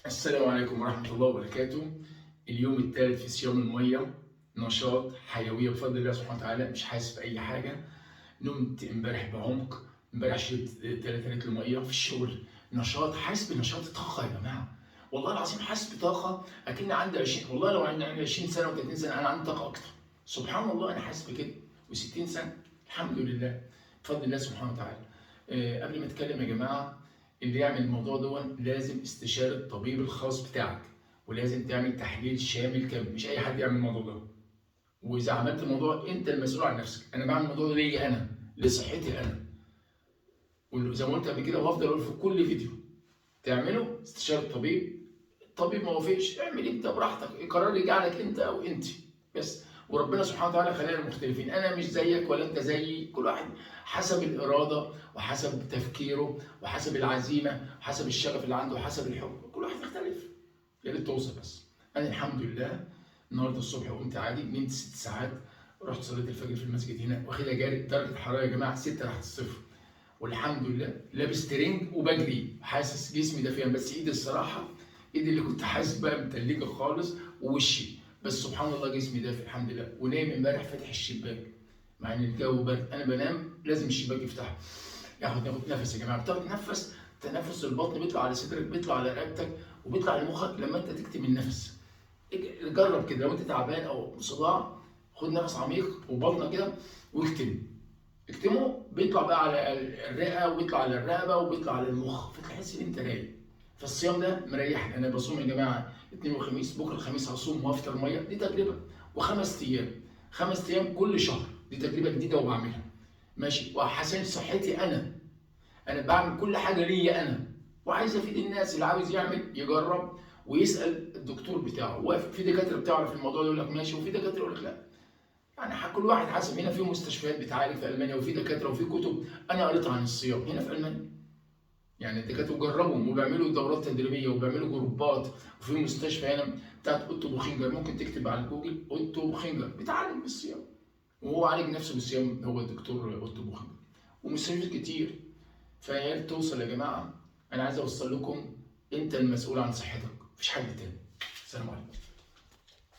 السلام عليكم ورحمة الله وبركاته. اليوم الثالث في صيام المية، نشاط، حيوية بفضل الله سبحانه وتعالى، مش حاسس بأي حاجة. نمت امبارح بعمق، امبارح شربت 3 لتر مية في الشغل. نشاط، حاسس بنشاط، طاقة يا جماعة. والله العظيم حاسس بطاقة أكن عندي 20، والله لو عندي 20 سنة و30 سنة أنا عندي طاقة أكتر. سبحان الله أنا حاسس بكده، و60 سنة الحمد لله بفضل الله سبحانه وتعالى. قبل ما أتكلم يا جماعة، اللي يعمل الموضوع ده لازم استشارة الطبيب الخاص بتاعك، ولازم تعمل تحليل شامل كامل، مش اي حد يعمل الموضوع ده. واذا عملت الموضوع انت المسؤول عن نفسك. انا بعمل الموضوع ده ليا انا، لصحتي انا، وزي ما قلت قبل كده وهفضل اقول في كل فيديو، تعمله استشارة طبيب. الطبيب ما وافقش، اعمل انت براحتك، القرار يرجع لك انت او انت بس. وربنا سبحانه وتعالى خلينا مختلفين، انا مش زيك ولا انت زيي، كل واحد حسب الاراده وحسب تفكيره وحسب العزيمه وحسب الشغف اللي عنده وحسب الحب، كل واحد يختلف. يا ريت توصل بس. انا الحمد لله النهارده الصبح قمت عادي، نمت 6 ساعات، رحت صليت الفجر في المسجد هنا، واخدها جاري، درجه الحراره يا جماعه 6 تحت الصفر، والحمد لله لابس ترنج وبجري، حاسس جسمي دافئ، بس ايدي الصراحه، ايدي اللي كنت حاسس بقى متلجه خالص، ووشي، بس سبحان الله جسمي دافئ الحمد لله. ونايم امبارح فاتح الشباك مع ان الجو برد، انا بنام لازم الشباك يفتح، ناخد نفس يا جماعه، بتاخد نفس، تنفس البطن بيطلع على صدرك، بيطلع على رقبتك، وبيطلع لمخك لما انت تكتم النفس. جرب كده لو انت تعبان او صداع، خد نفس عميق وبطنك كده واكتم، اكتمه، بيطلع بقى على الرئه وبيطلع على الرقبه وبيطلع على المخ، فتحس ان انت رايق. فالصيام ده مريحني، انا بصوم يا جماعه اثنين وخميس، بكره الخميس هصوم وافطر ميه، دي تجربه. وخمس ايام، 5 ايام كل شهر، دي تجربه جديده وبعملها ماشي، وحسن صحتي انا بعمل كل حاجه ليا انا، وعايز افيد الناس. اللي عاوز يعمل يجرب ويسال الدكتور بتاعه، في دكاتره بتعرف الموضوع ده يقول لك ماشي، وفي دكاتره يقول لك لا. يعني كل واحد حسب. هنا في مستشفيات بتعالج في المانيا، وفي دكاتره وفي كتب انا قريتها عن الصيام هنا في المانيا، يعني الدكاتره جربهم وبيعملوا دورات تدريبيه وبيعملوا جروبات. وفي مستشفى هنا بتاعت اوتو بوخينجر، ممكن تكتب على جوجل اوتو بوخينجر بتعالج بالصيام، وهو عالج نفسه بالصيام، هو الدكتور اوتو بوخينجر. ومستشفيات كتير. فيا ريت توصل يا جماعه، انا عايز اوصل لكم انت المسؤول عن صحتك، مفيش حد تاني. السلام عليكم.